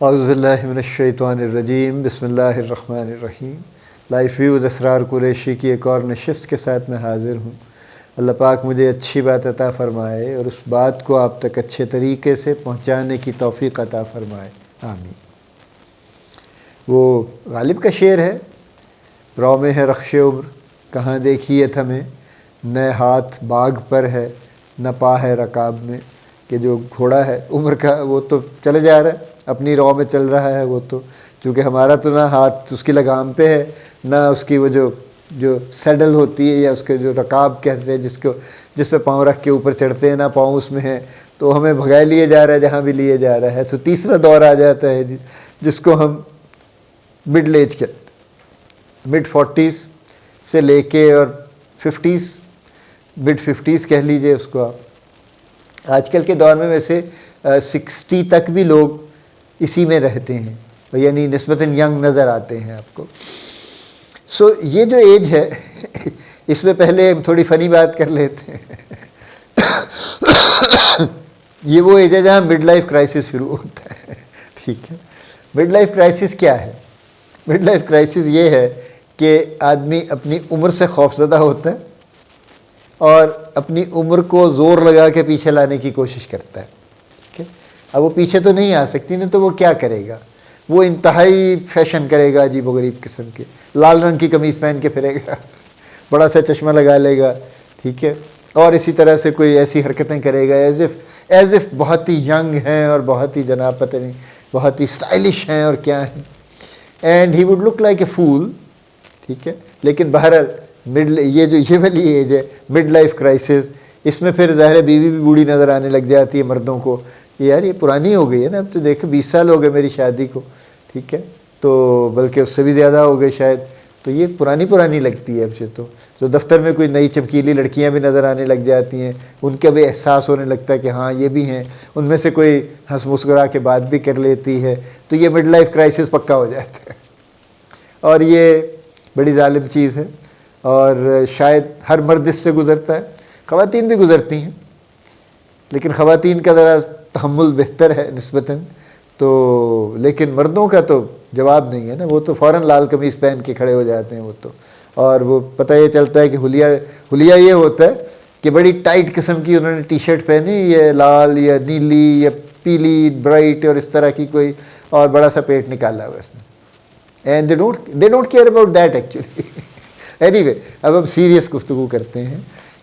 اعوذ باللہ من الشیطان الرجیم، بسم اللہ الرحمن الرحیم۔ لائف ویوز اسرار قریشی کی ایک اور نشست کے ساتھ میں حاضر ہوں۔ اللہ پاک مجھے اچھی بات عطا فرمائے اور اس بات کو آپ تک اچھے طریقے سے پہنچانے کی توفیق عطا فرمائے، آمین۔ وہ غالب کا شعر ہے، رو میں ہے رخش عمر کہاں دیکھیے ہمیں، نہ ہاتھ باغ پر ہے نہ پا ہے رکاب میں، کہ جو گھوڑا ہے عمر کا وہ تو چلے جا رہا ہے، اپنی رو میں چل رہا ہے وہ تو، چونکہ ہمارا تو نہ ہاتھ اس کی لگام پہ ہے نہ اس کی وہ جو سیڈل ہوتی ہے یا اس کے جو رکاب کہتے ہیں جس پہ پاؤں رکھ کے اوپر چڑھتے ہیں، نہ پاؤں اس میں ہیں، تو ہمیں بھگائے لیے جا رہا ہے جہاں بھی لیے جا رہا ہے۔ تو تیسرا دور آ جاتا ہے جس کو ہم مڈل ایج کہتے ہیں، مڈ 40s سے لے کے اور 50s، مڈ 50s کہہ لیجئے اس کو آپ۔ آج کل کے دور میں ویسے 60 تک بھی لوگ اسی میں رہتے ہیں، یعنی نسبتاً ینگ نظر آتے ہیں آپ کو۔ یہ جو ایج ہے اس میں پہلے ہم تھوڑی فنی بات کر لیتے ہیں۔ یہ وہ ایج ہے جہاں مڈ لائف کرائسس شروع ہوتا ہے، ٹھیک ہے۔ مڈ لائف کرائسس کیا ہے؟ مڈ لائف کرائسس یہ ہے کہ آدمی اپنی عمر سے خوفزدہ ہوتا ہے اور اپنی عمر کو زور لگا کے پیچھے لانے کی کوشش کرتا ہے، ٹھیک ہے۔ اب وہ پیچھے تو نہیں آ سکتی نا، تو وہ کیا کرے گا؟ وہ انتہائی فیشن کرے گا، عجیب و غریب قسم کے، لال رنگ کی قمیض پہن کے پھرے گا، بڑا سا چشمہ لگا لے گا، ٹھیک ہے، اور اسی طرح سے کوئی ایسی حرکتیں کرے گا ایز اف بہت ہی ینگ ہیں اور بہت ہی جناب پتہ نہیں بہت ہی اسٹائلش ہیں اور کیا ہیں، and he would look like a fool, ٹھیک ہے۔ لیکن بہرحال یہ والی ایج ہے مڈ لائف کرائسس، اس میں پھر ظاہر بیوی بھی بوڑھی نظر آنے لگ جاتی ہے مردوں کو، کہ یار یہ پرانی ہو گئی ہے نا، اب تو دیکھو 20 سال ہو گئے میری شادی کو، ٹھیک ہے، تو بلکہ اس سے بھی زیادہ ہو گئے شاید، تو یہ پرانی لگتی ہے اب سے تو دفتر میں کوئی نئی چمکیلی لڑکیاں بھی نظر آنے لگ جاتی ہیں، ان کا بھی احساس ہونے لگتا ہے کہ ہاں یہ بھی ہیں، ان میں سے کوئی ہنس مسکرا کے بات بھی کر لیتی ہے، تو یہ مڈ لائف کرائسس پکا ہو جاتا ہے۔ اور یہ بڑی ظالم چیز ہے اور شاید ہر مرد اس سے گزرتا ہے، خواتین بھی گزرتی ہیں، لیکن خواتین کا ذرا تحمل بہتر ہے نسبتاً، تو لیکن مردوں کا تو جواب نہیں ہے نا، وہ تو فوراً لال قمیض پہن کے کھڑے ہو جاتے ہیں وہ تو، اور وہ پتہ یہ چلتا ہے کہ حلیہ یہ ہوتا ہے کہ بڑی ٹائٹ قسم کی انہوں نے ٹی شرٹ پہنی، یہ لال یا نیلی یا پیلی برائٹ اور اس طرح کی کوئی، اور بڑا سا پیٹ نکالا ہوا اس میں، and they don't care about that actually۔ anyway، اب ہم سیریس گفتگو کرتے ہیں۔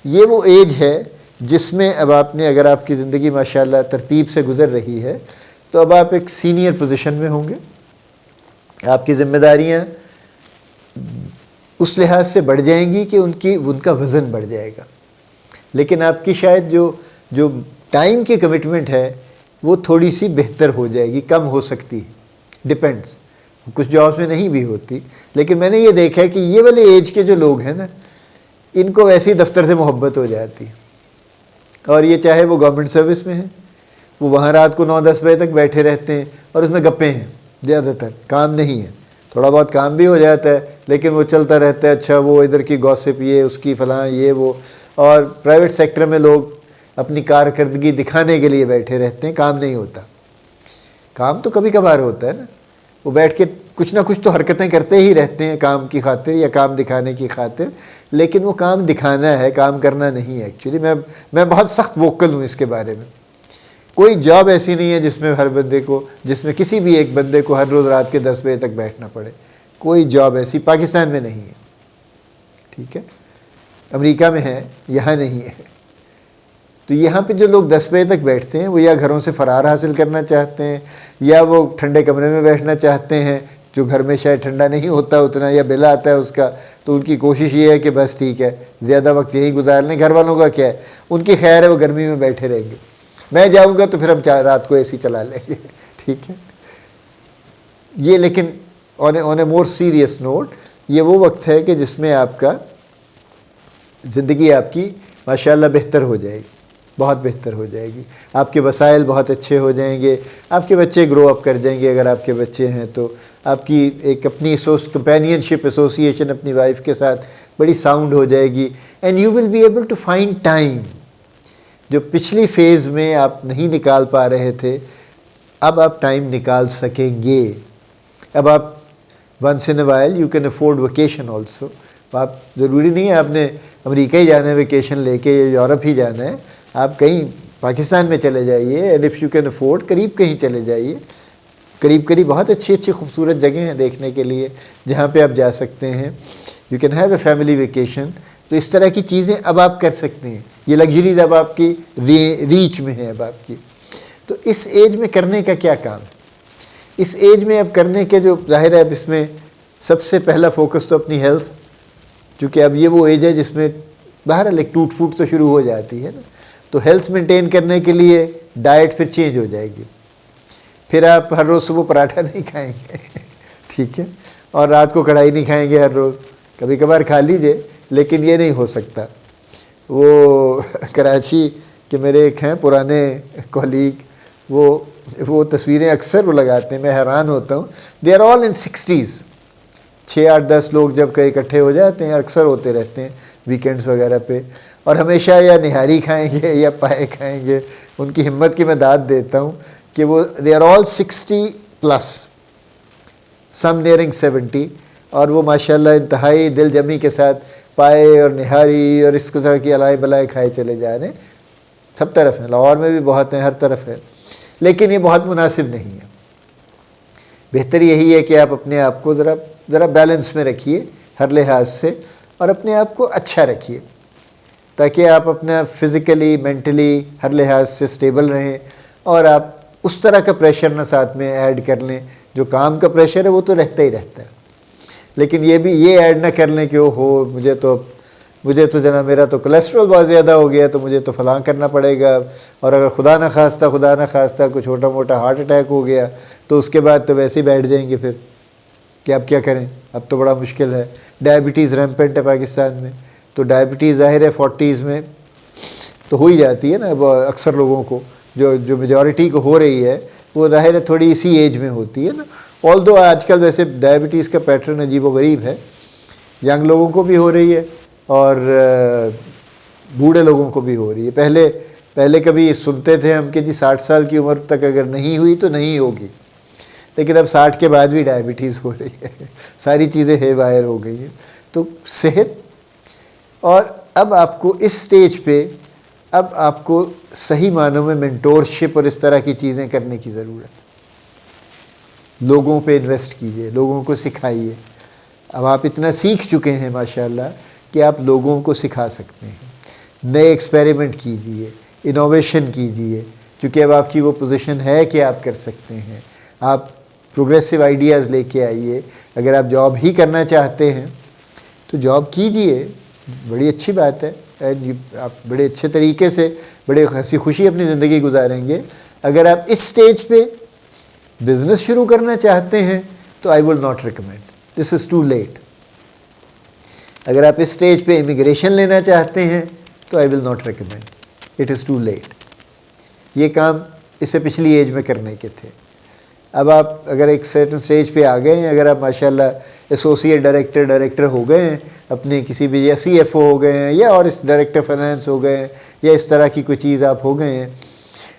یہ وہ ایج ہے جس میں اب اگر آپ کی زندگی ماشاءاللہ ترتیب سے گزر رہی ہے تو اب آپ ایک سینئر پوزیشن میں ہوں گے، آپ کی ذمہ داریاں اس لحاظ سے بڑھ جائیں گی کہ ان کا وزن بڑھ جائے گا، لیکن آپ کی شاید جو ٹائم کی کمٹمنٹ ہے وہ تھوڑی سی بہتر ہو جائے گی، کم ہو سکتی ہے، ڈیپینڈس، کچھ جابس میں نہیں بھی ہوتی، لیکن میں نے یہ دیکھا ہے کہ یہ والے ایج کے جو لوگ ہیں نا، ان کو ویسے ہی دفتر سے محبت ہو جاتی، اور یہ چاہے وہ گورنمنٹ سروس میں ہیں، وہ وہاں رات کو 9-10 بجے تک بیٹھے رہتے ہیں اور اس میں گپیں ہیں، زیادہ تر کام نہیں ہے، تھوڑا بہت کام بھی ہو جاتا ہے لیکن وہ چلتا رہتا ہے، اچھا وہ ادھر کی گوسپ، یہ اس کی فلاں، یہ وہ، اور پرائیویٹ سیکٹر میں لوگ اپنی کارکردگی دکھانے کے لیے بیٹھے رہتے ہیں، کام نہیں ہوتا۔ کام تو کبھی کبھار ہوتا ہے نا، وہ بیٹھ کے کچھ نہ کچھ تو حرکتیں کرتے ہی رہتے ہیں کام کی خاطر یا کام دکھانے کی خاطر، لیکن وہ کام دکھانا ہے، کام کرنا نہیں ہے ایکچولی۔ میں بہت سخت ووکل ہوں اس کے بارے میں۔ کوئی جاب ایسی نہیں ہے جس میں کسی بھی ایک بندے کو ہر روز رات کے 10 بجے تک بیٹھنا پڑے، کوئی جاب ایسی پاکستان میں نہیں ہے، ٹھیک ہے، امریکہ میں ہے، یہاں نہیں ہے۔ تو یہاں پہ جو لوگ 10 بجے تک بیٹھتے ہیں وہ یا گھروں سے فرار حاصل کرنا چاہتے ہیں یا وہ ٹھنڈے کمرے میں بیٹھنا چاہتے ہیں، جو گھر میں شاید ٹھنڈا نہیں ہوتا اتنا یا بل آتا ہے اس کا، تو ان کی کوشش یہ ہے کہ بس ٹھیک ہے زیادہ وقت یہیں گزار لیں۔ گھر والوں کا کیا ہے، ان کی خیر ہے وہ گرمی میں بیٹھے رہیں گے، میں جاؤں گا تو پھر ہم رات کو اے سی چلا لیں گے، ٹھیک ہے۔ یہ لیکن آن اے مور سیریس نوٹ، یہ وہ وقت ہے کہ جس میں آپ کا زندگی آپ کی ماشاءاللہ بہتر ہو جائے گی، بہت بہتر ہو جائے گی، آپ کے وسائل بہت اچھے ہو جائیں گے، آپ کے بچے گرو اپ کر جائیں گے، اگر آپ کے بچے ہیں تو آپ کی ایک اپنی کمپینین شپ ایسوسیشن اپنی وائف کے ساتھ بڑی ساؤنڈ ہو جائے گی، and you will be able to find time, جو پچھلی فیز میں آپ نہیں نکال پا رہے تھے، اب آپ ٹائم نکال سکیں گے. اب آپ once in a while you can afford vacation also. آپ ضروری نہیں ہے آپ نے امریکہ ہی جانا ہے ویکیشن لے کے یا یورپ ہی جانا ہے. آپ کہیں پاکستان میں چلے جائیے، and if you can afford قریب کہیں چلے جائیے. قریب بہت اچھی خوبصورت جگہیں ہیں دیکھنے کے لیے جہاں پہ آپ جا سکتے ہیں. You can have a family vacation. تو اس طرح کی چیزیں اب آپ کر سکتے ہیں. یہ لگژریز اب آپ کی ریچ میں ہے اب آپ کی. تو اس ایج میں کرنے کا کیا کام ہے؟ اس ایج میں اب کرنے کے جو ظاہر ہے اب اس میں سب سے پہلا فوکس تو اپنی ہیلتھ، چونکہ اب یہ وہ ایج ہے جس میں بہرحال ایک ٹوٹ پھوٹ تو شروع ہو جاتی ہے نا. تو ہیلتھ مینٹین کرنے کے لیے ڈائٹ پھر چینج ہو جائے گی. پھر آپ ہر روز صبح پراٹھا نہیں کھائیں گے ٹھیک ہے، اور رات کو کڑھائی نہیں کھائیں گے ہر روز. کبھی کبھار کھا لیجیے لیکن یہ نہیں ہو سکتا. وہ کراچی کے میرے ایک ہیں پرانے کولیگ، وہ تصویریں اکثر وہ لگاتے ہیں، میں حیران ہوتا ہوں. They are all in 60s. 6-8-10 لوگ جب کہیں اکٹھے ہو جاتے ہیں، اکثر ہوتے رہتے ہیں ویکینڈز وغیرہ پہ، اور ہمیشہ یا نہاری کھائیں گے یا پائے کھائیں گے. ان کی ہمت کی میں داد دیتا ہوں کہ وہ they are all 60+، some nearing 70، اور وہ ماشاءاللہ انتہائی دل جمی کے ساتھ پائے اور نہاری اور اس طرح کی الائے بلائے کھائے چلے جا رہے ہیں. سب طرف ہیں، لاہور میں بھی بہت ہیں، ہر طرف ہے. لیکن یہ بہت مناسب نہیں ہے. بہتر یہی ہے کہ آپ اپنے آپ کو ذرا بیلنس میں رکھیے ہر لحاظ سے، اور اپنے آپ کو اچھا رکھیے تاکہ آپ اپنا فزیکلی مینٹلی ہر لحاظ سے سٹیبل رہیں. اور آپ اس طرح کا پریشر نہ ساتھ میں ایڈ کر لیں. جو کام کا پریشر ہے وہ تو رہتا ہی رہتا ہے، لیکن یہ ایڈ نہ کر لیں کہ مجھے تو جناب میرا تو کولیسٹرول بہت زیادہ ہو گیا تو مجھے تو فلاں کرنا پڑے گا. اور اگر خدا نہ خواستہ کوئی چھوٹا موٹا ہارٹ اٹیک ہو گیا تو اس کے بعد تو ویسے ہی بیٹھ جائیں گے پھر کہ اب کیا کریں، اب تو بڑا مشکل ہے. ڈائبٹیز ریمپنٹ ہے پاکستان میں. تو ڈائبٹیز ظاہر ہے 40s میں تو ہو ہی جاتی ہے نا اکثر لوگوں کو. جو میجورٹی کو ہو رہی ہے وہ ظاہر ہے تھوڑی اسی ایج میں ہوتی ہے نا. آلدو آج کل ویسے ڈائبٹیز کا پیٹرن عجیب و غریب ہے. ینگ لوگوں کو بھی ہو رہی ہے اور بوڑھے لوگوں کو بھی ہو رہی ہے. پہلے کبھی سنتے تھے ہم کہ جی 60 سال کی عمر تک اگر نہیں ہوئی تو نہیں ہوگی، لیکن اب 60 کے بعد بھی ڈائبٹیز ہو رہی ہے. ساری چیزیں ہے باہر ہو گئی ہیں. تو صحت، اور اب آپ کو اس سٹیج پہ اب آپ کو صحیح معنوں میں مینٹورشپ اور اس طرح کی چیزیں کرنے کی ضرورت ہے. لوگوں پہ انویسٹ کیجئے، لوگوں کو سکھائیے. اب آپ اتنا سیکھ چکے ہیں ماشاءاللہ کہ آپ لوگوں کو سکھا سکتے ہیں. نئے ایکسپیریمنٹ کیجئے، انوویشن کیجئے، کیونکہ اب آپ کی وہ پوزیشن ہے کہ آپ کر سکتے ہیں. آپ پروگریسو آئیڈیاز لے کے آئیے. اگر آپ جاب ہی کرنا چاہتے ہیں تو جاب کیجئے، بڑی اچھی بات ہے. آپ بڑے اچھے طریقے سے بڑے ہنسی خوشی اپنی زندگی گزاریں گے. اگر آپ اس سٹیج پہ بزنس شروع کرنا چاہتے ہیں تو I will not recommend, this is too late. اگر آپ اس سٹیج پہ امیگریشن لینا چاہتے ہیں تو I will not recommend, it is too late. یہ کام اس سے پچھلی ایج میں کرنے کے تھے. اب آپ اگر ایک سرٹن سٹیج پہ آ گئے ہیں، اگر آپ ماشاءاللہ ایسوسیٹ ڈائریکٹر ہو گئے ہیں اپنے کسی بھی، یا CFO ہو گئے ہیں، یا اور اس ڈائریکٹر فائنانس ہو گئے ہیں، یا اس طرح کی کوئی چیز آپ ہو گئے ہیں،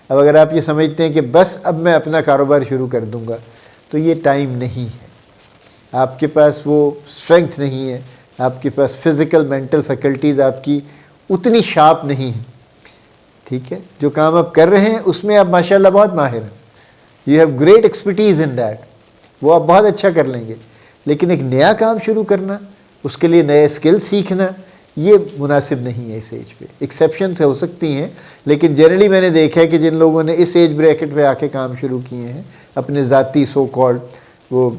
اب اگر آپ یہ سمجھتے ہیں کہ بس اب میں اپنا کاروبار شروع کر دوں گا، تو یہ ٹائم نہیں ہے. آپ کے پاس وہ اسٹرینگتھ نہیں ہے، آپ کے پاس فزیکل مینٹل فیکلٹیز آپ کی اتنی شارپ نہیں ہیں. ٹھیک ہے، جو کام آپ کر رہے ہیں اس میں آپ ماشاءاللہ بہت ماہر ہیں. You have great expertise in that, وہ آپ بہت اچھا کر لیں گے. لیکن ایک نیا کام شروع کرنا، اس کے لیے نئے اسکل سیکھنا، یہ مناسب نہیں ہے اس ایج پہ. ایکسیپشنس ہو سکتی ہیں، لیکن جنرلی میں نے دیکھا ہے کہ جن لوگوں نے اس ایج بریکٹ پہ آ کے کام شروع کیے ہیں اپنے ذاتی سو کالڈ، وہ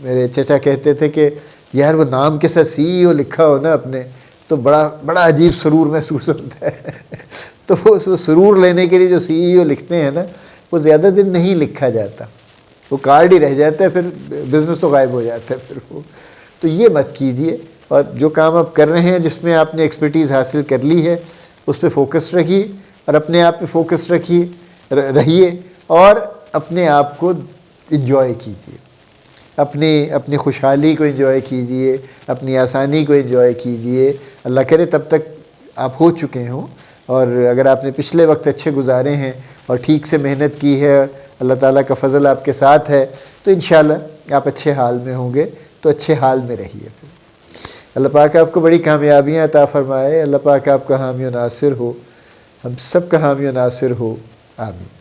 میرے چچا کہتے تھے کہ یار وہ نام کے ساتھ CEO لکھا ہو نا اپنے تو بڑا عجیب سرور محسوس ہوتا ہے. تو وہ سرور لینے کے لیے جو CEO لکھتے ہیں نا، وہ زیادہ دن نہیں لکھا جاتا، وہ کارڈ ہی رہ جاتا ہے، پھر بزنس تو غائب ہو جاتا ہے پھر وہ. تو یہ مت کیجیے، اور جو کام آپ کر رہے ہیں جس میں آپ نے ایکسپرٹیز حاصل کر لی ہے اس پہ فوکس رکھیے، اور اپنے آپ پہ فوکس رہیے، اور اپنے آپ کو انجوائے کیجیے. اپنی خوشحالی کو انجوائے کیجیے، اپنی آسانی کو انجوائے کیجیے. اللہ کرے تب تک آپ ہو چکے ہوں، اور اگر آپ نے پچھلے وقت اچھے گزارے ہیں اور ٹھیک سے محنت کی ہے اللہ تعالیٰ کا فضل آپ کے ساتھ ہے تو انشاءاللہ آپ اچھے حال میں ہوں گے، تو اچھے حال میں رہیے. اللہ پاک آپ کو بڑی کامیابیاں عطا فرمائے. اللہ پاک آپ کا حامی و ناصر ہو، ہم سب کا حامی و ناصر ہو. آمین.